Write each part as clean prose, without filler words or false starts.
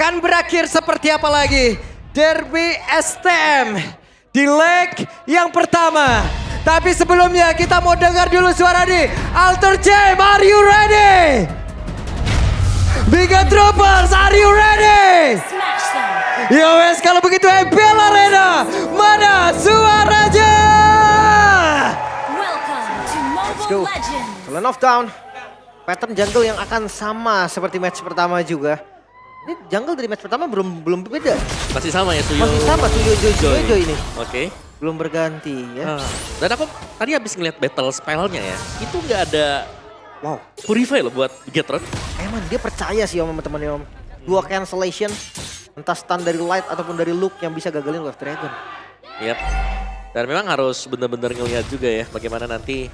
akan berakhir seperti apa lagi? Derby STM di leg yang pertama. Tapi sebelumnya kita mau dengar dulu suara di Alter Jam, are you ready? Biga Troopers, are you ready? Yo wes, kalau begitu Bell Arena, mana suaranya? Let's go. Land of Down. Pattern jungle yang akan sama seperti match pertama juga. Ini jungle dari match pertama belum beda. Masih sama ya Suyo? Masih sama Suyo Jojo ini. Oke. Belum berganti ya. Dan aku tadi habis ngeliat battle spellnya ya. Itu nggak ada Wow. purify loh buat Bigetron. Emang dia percaya sih om teman-teman om. Dua cancellation. Entah stun dari Light ataupun dari Luke yang bisa gagalin Wave Dragon. Yap. Dan memang harus benar-benar ngeliat juga ya bagaimana nanti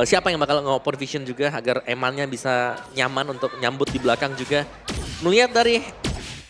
siapa yang bakal nge-open vision juga agar Emannya bisa nyaman untuk nyambut di belakang juga. Melihat dari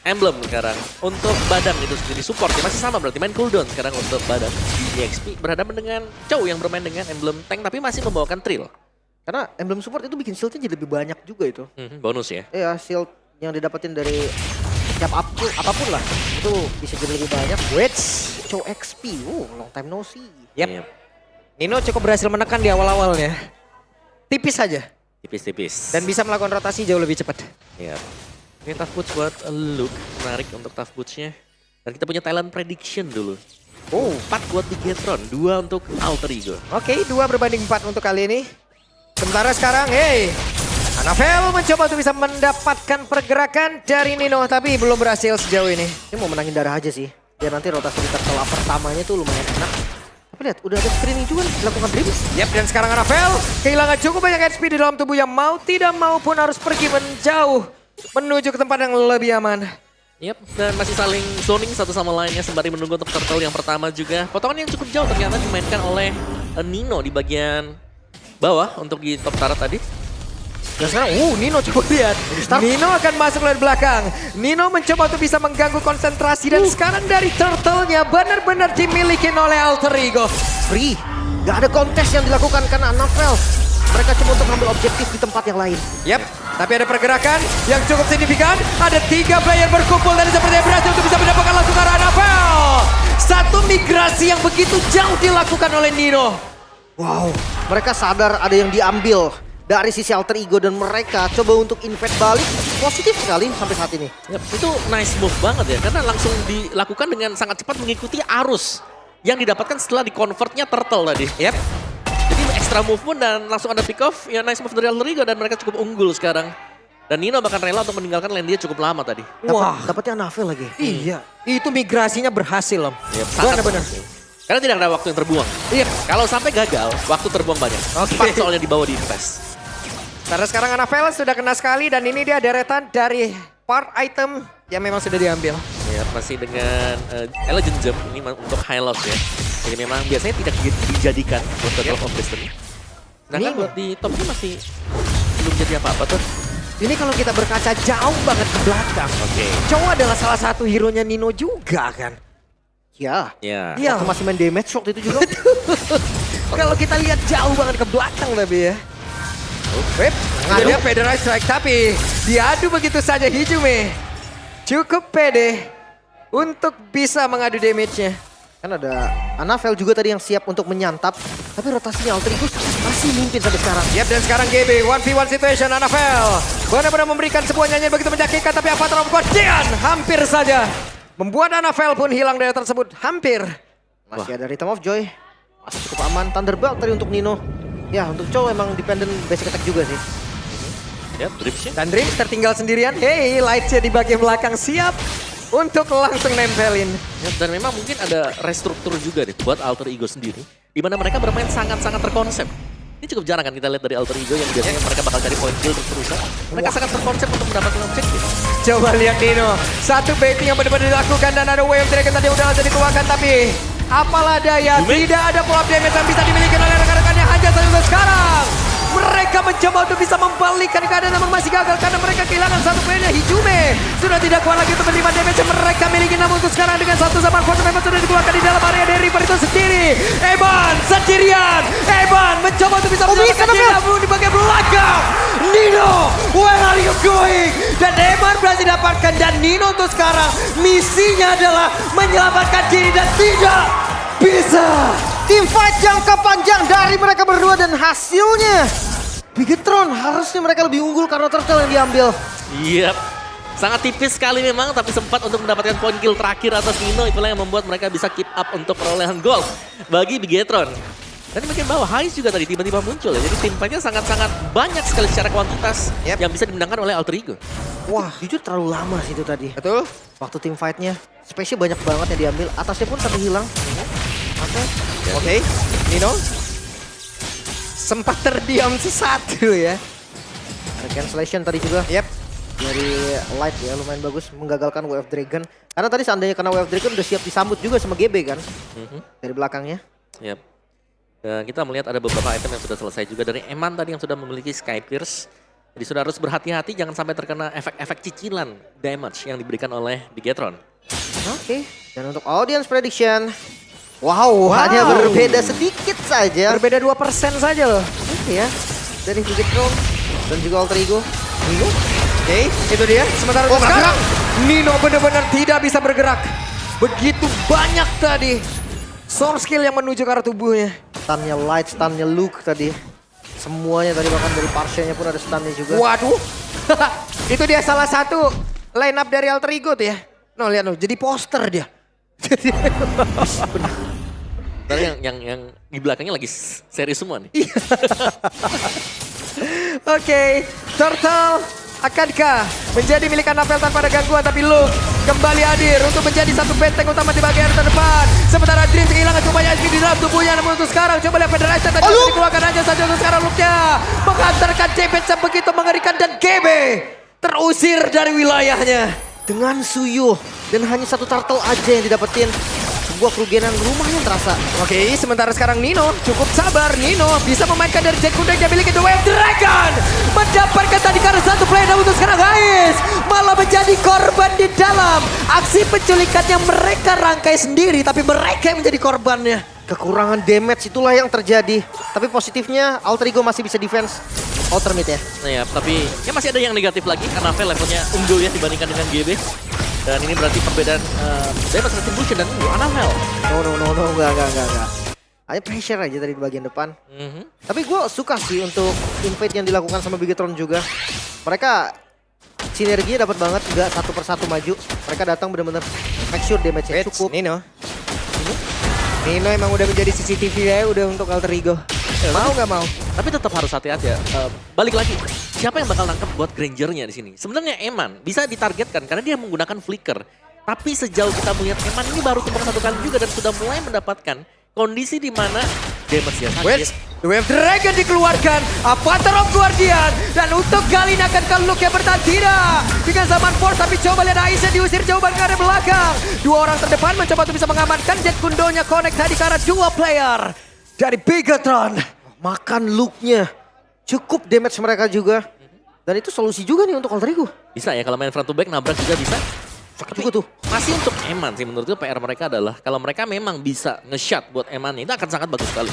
Emblem sekarang untuk Badang itu sendiri support ya masih sama berarti main cooldown sekarang untuk Badang. EXP berhadapan dengan Chow yang bermain dengan Emblem tank tapi masih membawakan Trill. Karena Emblem support itu bikin shieldnya jadi lebih banyak juga itu. Bonus ya. Iya shield yang didapetin dari setiap apapun lah. Itu bisa jadi lebih banyak. Wait, Chow XP. Long time no see. Yep. Nino cukup berhasil menekan di awal-awalnya. Tipis saja. Tipis-tipis. Dan bisa melakukan rotasi jauh lebih cepat. Iya. Ini tough boots buat Luke. Menarik untuk tough bootsnya. Dan kita punya talent prediction dulu. 4 buat Bigetron, 2 untuk Alter Ego. Oke, 2 berbanding 4 untuk kali ini. Sementara sekarang, Anavel mencoba untuk bisa mendapatkan pergerakan dari Nino. Tapi belum berhasil sejauh ini. Ini mau menangin darah aja sih. Biar nanti rotasi di turtle pertamanya tuh lumayan enak. Tapi lihat, udah ada screening juga dilakukan Dreams. Yap, dan sekarang Anavel kehilangan cukup banyak HP di dalam tubuh yang mau tidak mau pun harus pergi menjauh. Menuju ke tempat yang lebih aman. Yap, dan masih saling zoning satu sama lainnya sembari menunggu untuk turtle yang pertama juga. Potongan yang cukup jauh ternyata dimainkan oleh Nino di bagian bawah untuk di top turret tadi. Dan sekarang, Nino coba lihat. Nino akan masuk dari belakang. Nino mencoba untuk bisa mengganggu konsentrasi. Dan sekarang dari turtle-nya benar-benar dimiliki oleh Alter Ego. Free, gak ada kontes yang dilakukan karena Anavel. Mereka coba untuk mengambil objektif di tempat yang lain. Yap, tapi ada pergerakan yang cukup signifikan. Ada 3 player berkumpul dan sepertinya berhasil untuk bisa mendapatkan langsung arah Anavel. Satu migrasi yang begitu jauh dilakukan oleh Nino. Wow, mereka sadar ada yang diambil dari sisi Alter Ego dan mereka coba untuk invade balik. Positif sekali sampai saat ini. Yap, itu nice move banget ya karena langsung dilakukan dengan sangat cepat mengikuti arus yang didapatkan setelah di-convertnya turtle tadi. Yap. Jadi extra movement dan langsung ada pick off. Ya nice move dari Alter Ego dan mereka cukup unggul sekarang. Dan Nino bahkan rela untuk meninggalkan lane dia cukup lama tadi. Wah, Dapatnya Anavel lagi. iya. Itu migrasinya berhasil, Om. Yap, sangat Benar-benar. berhasil. Karena tidak ada waktu yang terbuang. Iya. Kalau sampai gagal, waktu terbuang banyak. Cepat soalnya dibawa di invest. Karena sekarang Anavel sudah kena sekali dan ini dia deretan dari part item yang memang sudah diambil. Ya, masih dengan Elegant Gem ini untuk high loss ya. Jadi memang biasanya tidak dijadikan buat Battle of Destiny. Sedangkan Ini buat di top ini masih belum jadi apa-apa tuh. Ini kalau kita berkaca jauh banget ke belakang. Oke. Chow adalah salah satu hero-nya Nino juga kan. Ya. Ya. Iya. Waktu masih main damage waktu itu juga. Kalau kita lihat jauh banget ke belakang tapi ya. Web, ada Federal Strike tapi diadu begitu saja Hijume. Cukup pede untuk bisa mengadu damage-nya. Kan ada Anavel juga tadi yang siap untuk menyantap. Tapi rotasinya Alter Ego masih mimpin sampai sekarang. Yap, dan sekarang GB 1v1 situation Anavel. Benar-benar memberikan sebuah nyanyian begitu menyakitkan tapi Avatar of God Dian hampir saja membuat Anavel pun hilang dari tersebut. Hampir. Masih ada Rhythm of Joy. Masih cukup aman. Thunderbolt tadi untuk Nino. Ya untuk Chow emang dependent basic attack juga sih. Ya, Dripsnya. Dan Dreams tertinggal sendirian. Hey, Lightsnya di bagian belakang siap untuk langsung nempelin. Ya, dan memang mungkin ada restruktur juga deh buat Alter Ego sendiri. Di mana mereka bermain sangat-sangat terkonsep. Ini cukup jarang kan kita lihat dari Alter Ego yang biasanya mereka bakal cari point kill terus-terusan. Mereka sangat terkonsep untuk mendapatkan objektif. Coba lihat Nino. Satu baiting yang benar-benar dilakukan dan ada Wave Dragon tadi udah langsung dikeluarkan. Tapi apalah daya, tidak ada follow up damage yang bisa dimiliki oleh rekan-rekannya. Hanya saja sekarang Mereka mencoba untuk bisa membalikkan keadaan namun masih gagal karena mereka kehilangan satu playernya. Hijume sudah tidak kuat lagi untuk menerima damage yang mereka miliki. Namun untuk sekarang dengan satu zaman force memang sudah dikeluarkan di dalam area dari Reaper itu sendiri. Eban sendirian. Eban mencoba untuk bisa menyelamatkan diri namun di bagian belakang. Nino, where are you going? Dan Eban berhasil dapatkan dan Nino untuk sekarang misinya adalah menyelamatkan diri dan tidak bisa. Team fight jangka panjang dari mereka berdua dan hasilnya Bigetron harusnya mereka lebih unggul karena turtle yang diambil. Yap. Sangat tipis sekali memang, tapi sempat untuk mendapatkan poin kill terakhir atas Nino. Itulah yang membuat mereka bisa keep up untuk perolehan gol bagi Bigetron. Dan di bagian bawah, Hais juga tadi tiba-tiba muncul ya. Jadi tim fightnya sangat-sangat banyak sekali secara kuantitas yang bisa dimenangkan oleh Alter Ego. Wah, jujur terlalu lama sih itu tadi. Betul. Waktu tim fightnya, spesial banyak banget yang diambil. Atasnya pun sampai hilang. Oke, Nino sempat terdiam sesaat dulu ya. Ada cancellation tadi juga. Yep. Dari Light ya, lumayan bagus menggagalkan Wave Dragon. Karena tadi seandainya kena Wave Dragon udah siap disambut juga sama GB kan. Dari belakangnya. Yap. Dan kita melihat ada beberapa item yang sudah selesai juga dari Eman tadi yang sudah memiliki Sky Pierce. Jadi sudah harus berhati-hati jangan sampai terkena efek-efek cicilan damage yang diberikan oleh Bigetron. Oke. Dan untuk audience prediction. Wow, hanya berbeda sedikit saja. Berbeda 2% saja loh. Oke ya. Dari Bigetron dan juga Alter Ego. Nino. Oke, itu dia. Sementara untuk sekarang Nino benar-benar tidak bisa bergerak. Begitu banyak tadi source skill yang menuju ke arah tubuhnya. Stunnya Light, stunnya Luke tadi. Semuanya tadi bahkan dari Parshanya pun ada stunnya juga. Waduh. Itu dia salah satu line up dari Alter Ego tuh ya. No, lihat no, jadi poster dia. Tapi yang di belakangnya lagi serius semua nih. Oke, Turtle akankah menjadi milik Anafel tanpa ada gangguan, tapi Luke kembali hadir untuk menjadi satu benteng utama di bagian terdepan. Sementara Dream kehilangan cumanya SP di dalam tubuhnya, namun untuk sekarang coba lihat Federation tadi dikeluarkan aja saja untuk sekarang Luke-nya menghantarkan damage yang begitu mengerikan dan GB terusir dari wilayahnya. Dengan Suyo dan hanya satu turtle aja yang didapetin. Sebuah kerugian yang lumayan terasa. Oke, sementara sekarang Nino cukup sabar. Nino bisa memainkan dari Jet Kuda yang miliki The Wave Dragon. Mendapatkan tadi karena satu play, namun untuk sekarang guys malah menjadi korban di dalam aksi penculikan yang mereka rangkai sendiri. Tapi mereka yang menjadi korbannya. Kekurangan damage itulah yang terjadi. Tapi positifnya Alter Ego masih bisa defense outer mid ya. Nah ya, tapi ya masih ada yang negatif lagi karena Vel levelnya unggul ya dibandingkan dengan GB. Dan ini berarti perbedaan damage retribution dan unggul Anafel. No, enggak. Hanya pressure aja tadi di bagian depan. Tapi gue suka sih untuk invade yang dilakukan sama Bigetron juga. Mereka sinerginya dapat banget, nggak satu persatu maju. Mereka datang benar-benar make sure damage-nya cukup. Nino emang udah menjadi CCTV ya, udah untuk Alter Ego. Mau nggak mau? Tapi tetap harus hati-hati ya. Balik lagi, siapa yang bakal nangkep buat Granger-nya di sini? Sebenarnya Eman bisa ditargetkan karena dia menggunakan flicker. Tapi sejauh kita melihat Eman ini baru tumbang satu kali juga dan sudah mulai mendapatkan kondisi di mana damage dia sakit. The Wave Dragon dikeluarkan, Avatar of Guardian, dan untuk kali ini akan Luke yang bertahan tidak dengan zaman force, tapi coba lihat Aisyah diusir jauh ke arah belakang. Dua orang terdepan mencoba untuk bisa mengamankan Jet Kundonya connect tadi ke arah dua player dari Bigetron. Makan Luke-nya. Cukup damage mereka juga. Dan itu solusi juga nih untuk Alter Ego. Bisa ya kalau main front to back nabrak juga bisa. Sakit juga tuh. Masih untuk Eman sih menurut gue PR mereka adalah kalau mereka memang bisa nge-shot buat Eman itu akan sangat bagus sekali.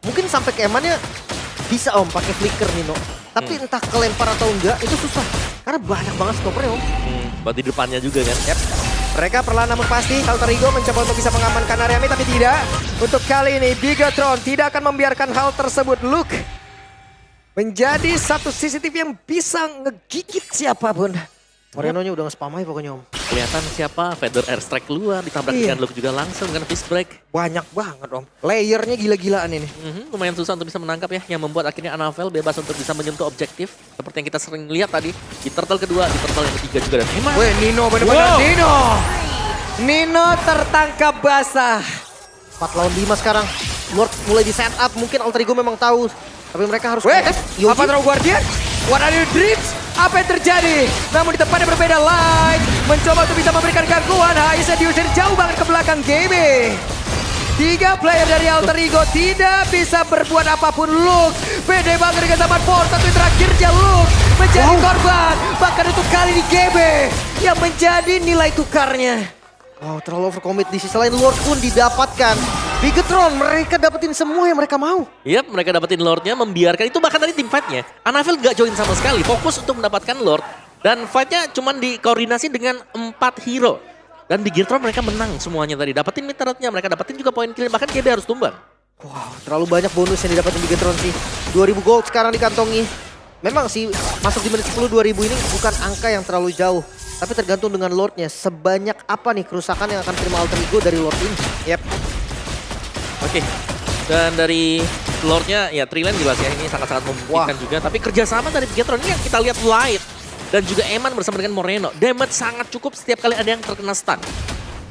Mungkin sampai ke Emannya bisa om pakai flicker Nino. Tapi entah kelempar atau enggak itu susah. Karena banyak banget stoppernya om. Buat di depannya juga kan. Yep. Mereka perlahan namun pasti Alter Ego mencoba untuk bisa mengamankan area mid, tapi tidak. Untuk kali ini Bigetron tidak akan membiarkan hal tersebut. Luke menjadi satu CCTV yang bisa ngegigit siapapun. Moreno-nya udah nge-spam aja pokoknya om. Kelihatan siapa, Feather Airstrike keluar, ditabrak dengan Luke juga langsung dengan fist break. Banyak banget om, layernya gila-gilaan ini. Lumayan susah untuk bisa menangkap ya, yang membuat akhirnya Anafel bebas untuk bisa menyentuh objektif. Seperti yang kita sering lihat tadi, di turtle kedua, di turtle yang ketiga juga. Dan Eman. Weh, Nino bener-bener Nino tertangkap basah. 4 lawan 5 sekarang. Lord mulai di setup, mungkin Alter Ego memang tahu. Tapi mereka harus apa terlalu Guardian? What are your dreams? Apa yang terjadi? Namun di tempat yang berbeda, Light mencoba untuk bisa memberikan gangguan. Aisyah diusir jauh banget ke belakang GB. 3 player dari Alter Ego tidak bisa berbuat apapun. Luke pede banget dengan zaman Force. Tapi terakhirnya Luke menjadi korban. Bahkan untuk kali ini GB yang menjadi nilai tukarnya. Wow, terlalu overcommit. Di sisi lain Lord pun didapatkan. Bigetron, mereka dapetin semua yang mereka mau. Yap, mereka dapetin Lordnya, membiarkan itu bahkan tadi tim fightnya. Anafel gak join sama sekali, fokus untuk mendapatkan Lord. Dan fightnya cuma dikoordinasi dengan 4 hero. Dan Bigetron mereka menang semuanya tadi. Dapetin mid turretnya, mereka dapetin juga poin kill, bahkan GB harus tumbang. Wow, terlalu banyak bonus yang didapetin Bigetron sih. 2000 gold sekarang dikantongi. Memang sih masuk di menit 10 2000 ini bukan angka yang terlalu jauh. Tapi tergantung dengan Lordnya, sebanyak apa nih kerusakan yang akan terima Alter Ego dari Lord ini. Yap. Oke, dan dari Lordnya ya Trilan jelas ya ini sangat-sangat memungkinkan juga. Tapi kerjasama dari Bigetron ini yang kita lihat live. Dan juga Eman bersama dengan Moreno. Damage sangat cukup setiap kali ada yang terkena stun.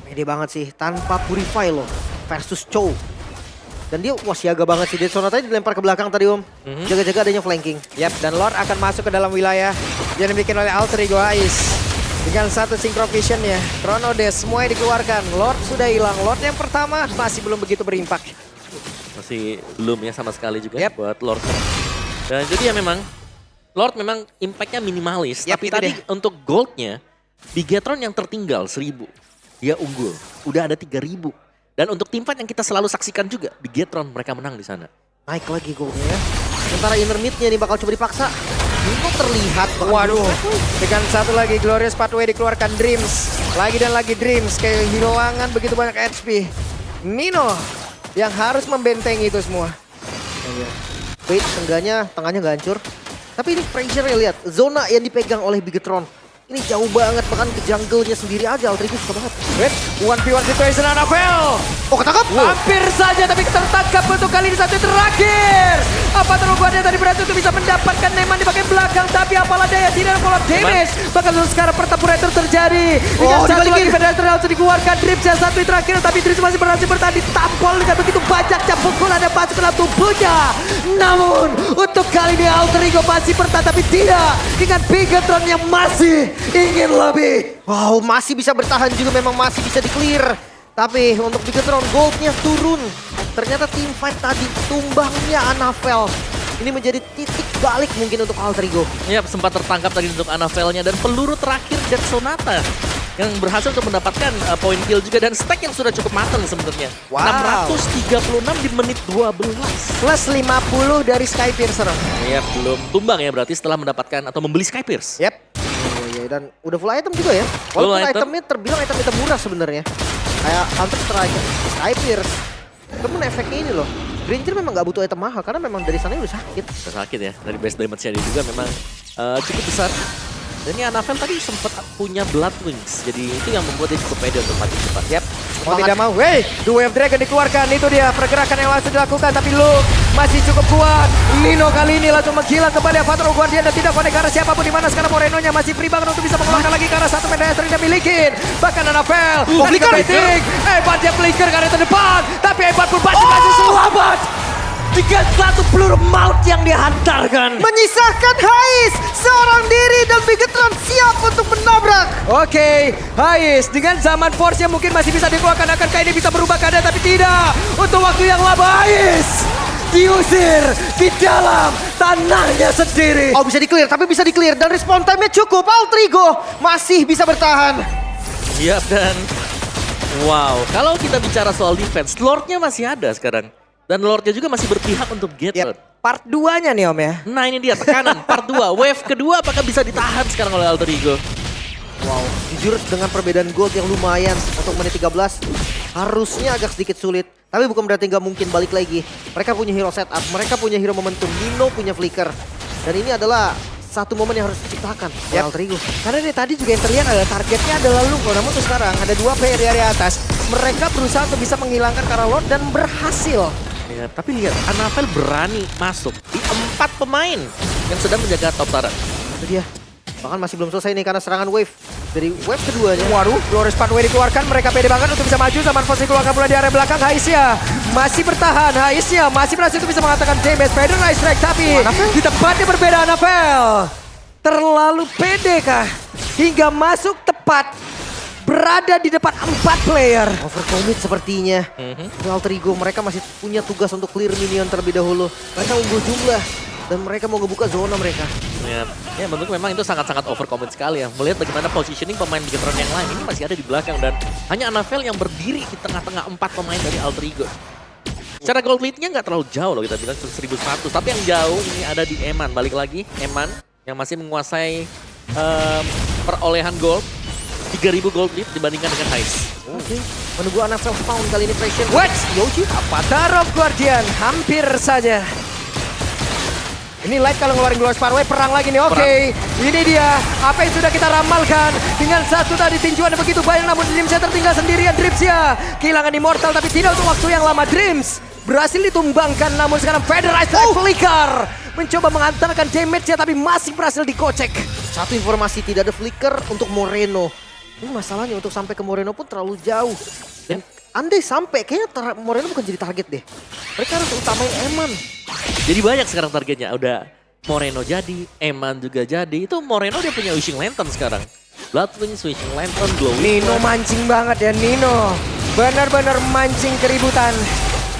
Pede banget sih, tanpa Purify loh versus Chow. Dan dia wah siaga banget sih. Dead Zone tadi dilempar ke belakang tadi Om. Jaga-jaga adanya flanking. Yap, dan Lord akan masuk ke dalam wilayah yang dibikin oleh Alter Ego Ais. Dengan satu Synchro Vision ya, Chrono Dash semuanya dikeluarkan. Lord sudah hilang. Lord yang pertama masih belum begitu berimpak. Masih belum ya sama sekali juga Yep. buat Lord. Dan jadi ya memang Lord memang impactnya minimalis. Yep, tapi itu tadi dia. untuk goldnya Bigetron yang tertinggal 1000. Dia unggul. Udah ada 3000. Dan untuk tim fight yang kita selalu saksikan juga, Bigetron mereka menang di sana. Naik lagi goalnya ya. Sementara inner mid-nya nih bakal coba dipaksa. Nino terlihat. Waduh, dengan satu lagi Glorious Pathway dikeluarkan Dreams. Lagi dan lagi Dreams, kehilangan begitu banyak HP. Nino yang harus membentengi itu semua. Wait, seenggaknya tengahnya nggak hancur. Tapi ini pressure ya lihat. Zona yang dipegang oleh Bigetron. Ini jauh banget, bahkan ke jungle-nya sendiri aja Alter Ego suka banget. Wait, 1v1 situation Anafel. Oh ketangkap? Hampir saja tapi tertangkap untuk kali ini satu terakhir. Apa teruguannya tadi berarti untuk bisa mendapatkan Neman di bagian belakang. Tapi apalah daya tidak ada follow damage. Bahkan sekarang pertempuran itu terjadi. Dengan satu lagi pedestrian langsung dikeluarkan. Drips yang satu terakhir tapi Drips masih berhasil bertahan ditampol dengan begitu banyaknya pukulan yang masuk ke dalam tubuhnya. Namun untuk kali ini Alter Ego masih bertahan tapi tidak. Dengan Bigetron yang masih ingin lebih. Wow, masih bisa bertahan juga, memang masih bisa di-clear. Tapi untuk Bigetron goldnya turun. Ternyata team fight tadi tumbangnya Anafel. Ini menjadi titik balik mungkin untuk Alter Ego. Ya sempat tertangkap tadi untuk Anavelnya dan peluru terakhir Dead Sonata yang berhasil untuk mendapatkan poin kill juga dan stack yang sudah cukup matang sebenarnya. Wow. 636 di menit 12. Plus 50 dari Skypiercer. Ya belum tumbang ya berarti setelah mendapatkan atau membeli Skypierce. Yep. Iya, dan udah full item juga ya. Walaupun item. itemnya terbilang item-item murah sebenarnya. Kayak Counter Strike, Skypierce. Namun efeknya ini loh. Granger memang nggak butuh item mahal karena memang dari sana udah sakit. Udah sakit ya, dari base damage-nya dia juga memang cukup besar. Dan ini Anavel tadi sempat punya Blood Wings, jadi itu yang membuat dia cukup pede untuk mati cepat. Yap, mau tidak mau. Wey, The Wave Dragon dikeluarkan, itu dia pergerakan yang langsung dilakukan. Tapi Luke masih cukup kuat. Nino kali ini langsung menghilang kembali Avatar Guardian dan tidak connect ke arah siapapun di mana sekarang Moreno-nya masih free banget untuk bisa mengeluarkan lagi ke arah satu pedestrian yang dimiliki. Bahkan Anavel, flicker. Hebat dia flicker ke arah terdepan, tapi hebat pun masih selamat. Dengan satu peluru maut yang dihantarkan. Menyisahkan Hais seorang diri dan Bigetron siap untuk menabrak. Oke, Hais dengan zaman force yang mungkin masih bisa dikeluarkan, akankah ini bisa berubah keadaan, tapi tidak. Untuk waktu yang lama Hais diusir di dalam tanahnya sendiri. Oh bisa di-clear, tapi bisa di-clear dan respawn time-nya cukup. Alter Ego masih bisa bertahan. Iya dan wow, kalau kita bicara soal defense, Lord-nya masih ada sekarang. Dan Lord-nya juga masih berpihak untuk Bigetron. Yep. Part 2-nya nih Om ya. Nah ini dia tekanan part 2, wave kedua apakah bisa ditahan sekarang oleh Alter Ego? Wow, jujur dengan perbedaan gold yang lumayan untuk menit 13, harusnya agak sedikit sulit. Tapi bukan berarti nggak mungkin balik lagi. Mereka punya hero setup, mereka punya hero momentum, Nino punya flicker. Dan ini adalah satu momen yang harus diciptakan oleh Alter Ego. Karena dari tadi juga yang terlihat ada targetnya adalah Luko. Namun tuh sekarang ada dua player di area atas. Mereka berusaha untuk bisa menghilangkan Kara Lord dan berhasil. Ya, tapi lihat, Anavel berani masuk di 4 pemain yang sedang menjaga top turret. Itu dia. Bahkan masih belum selesai nih karena serangan wave. Dari wave keduanya. Waduh, Glorious Pathway dikeluarkan. Mereka pede banget untuk bisa maju. Zaman Force dikeluarkan pula di area belakang. Haisya masih bertahan. Haisya masih berhasil untuk bisa mengatakan damage. Spider Nice Strike. Tapi di tempatnya berbeda Anavel. Terlalu pede kah? Hingga masuk tepat. berada di depan 4 player. Overcommit sepertinya. Ini Alter Ego mereka masih punya tugas untuk clear minion terlebih dahulu. Mereka unggul jumlah dan mereka mau ngebuka zona mereka. Ya bentuk memang itu sangat-sangat overcommit sekali ya. Melihat bagaimana positioning pemain Bigetron yang lain ini masih ada di belakang dan hanya Anavel yang berdiri di tengah-tengah 4 pemain dari Alter Ego. Secara gold lead-nya nggak terlalu jauh loh, kita bilang 1100. Tapi yang jauh ini ada di Eman. Balik lagi Eman yang masih menguasai perolehan gold. 3000 gold lead dibandingkan dengan Heist. Oke, menunggu Anavel spawn kali ini pressure. What? Yoji? Avatar of Guardian, hampir saja. Ini Light kalau ngeluarin Glorious Parway, perang lagi nih. Oke, ini dia apa yang sudah kita ramalkan. Dengan satu tadi tinjuan yang begitu banyak, namun Dreamsnya tertinggal sendirian. Dreamsnya kehilangan Immortal, tapi tidak untuk waktu yang lama. Dreams berhasil ditumbangkan, namun sekarang Federized Flicker mencoba mengantarkan damage-nya, tapi masih berhasil dikocek. Satu informasi, tidak ada flicker untuk Moreno. Ini masalahnya untuk sampai ke Moreno pun terlalu jauh. Dan andai sampai, kayaknya Moreno bukan jadi target deh. Mereka harus utamain Eman. Jadi banyak sekarang targetnya. Udah Moreno jadi, Eman juga jadi. Itu Moreno dia punya Wishing Lantern sekarang. Bloodwind, Wishing Lantern, Glowing. Nino mancing banget ya, Nino. Benar-benar mancing keributan.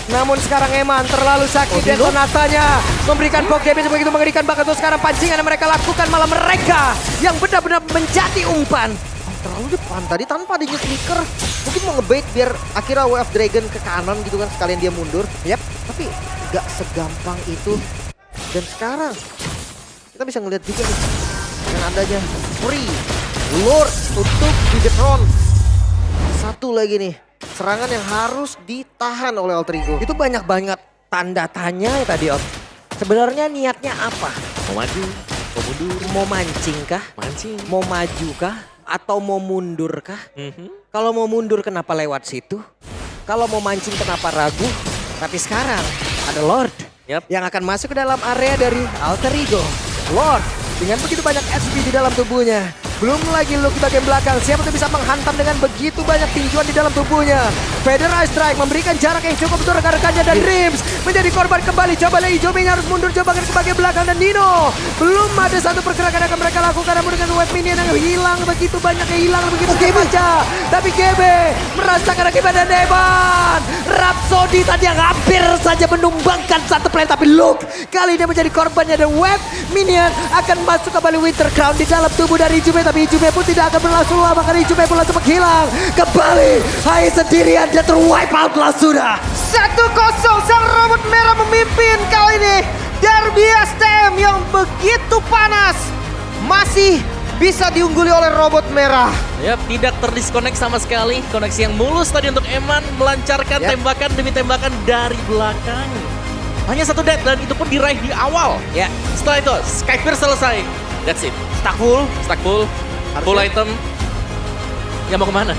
Namun sekarang Eman terlalu sakit dan sonatanya memberikan poke damage begitu mengerikan banget. Tuh sekarang pancingan yang mereka lakukan malah mereka yang benar-benar menjadi umpan. Terlalu depan tadi tanpa adanya flicker. Mungkin mau ngebait biar akhirnya Wave Dragon ke kanan gitu kan, sekalian dia mundur. Yap. Tapi gak segampang itu. Dan sekarang kita bisa ngeliat juga nih dengan adanya Free Lord untuk Bigetron. Satu lagi nih serangan yang harus ditahan oleh Alter Ego. Itu banyak banget tanda tanya ya tadi, Om. Sebenarnya niatnya apa? Mau maju, mau mundur, Mau mancing kah? mancing. Mau maju kah? Atau mau mundur kah? Kalau mau mundur kenapa lewat situ? Kalau mau mancing kenapa ragu? Tapi sekarang ada Lord yang akan masuk ke dalam area dari Alter Ego. Lord dengan begitu banyak HP di dalam tubuhnya. Belum lagi Luke di bagian belakang. Siapa tuh bisa menghantam dengan begitu banyak tinjuan di dalam tubuhnya. Federized Strike memberikan jarak yang cukup untuk rekan-rekannya dan Dreams menjadi korban kembali. Coba Lei Joming harus mundur coba ke bagian belakang dan Nino. Belum ada satu pergerakan yang akan mereka lakukan namun dengan wave minion yang hilang begitu banyak, hilang begitu saja. Tapi GB merasakan akibat dan Eman. Rhapsody tadi yang hampir saja menumbangkan satu player tapi Luke kali ini menjadi korbannya dan wave minion akan masuk kembali Winter Crown di dalam tubuh dari Ijume. Tapi Ijume pun tidak akan berlangsung lama karena Ijume pun langsung menghilang. Kembali Hai sendirian dan terwipe out lah sudah. 1-0 sang robot merah memimpin kali ini. Derby STM yang begitu panas masih bisa diungguli oleh robot merah. Yap, tidak terdiskonek sama sekali. Koneksi yang mulus tadi untuk Eman melancarkan tembakan demi tembakan dari belakang. Hanya satu death dan itu pun diraih di awal. Ya, Setelah itu Skypear selesai. That's it. Stack full. Full item. Ya mau kemana?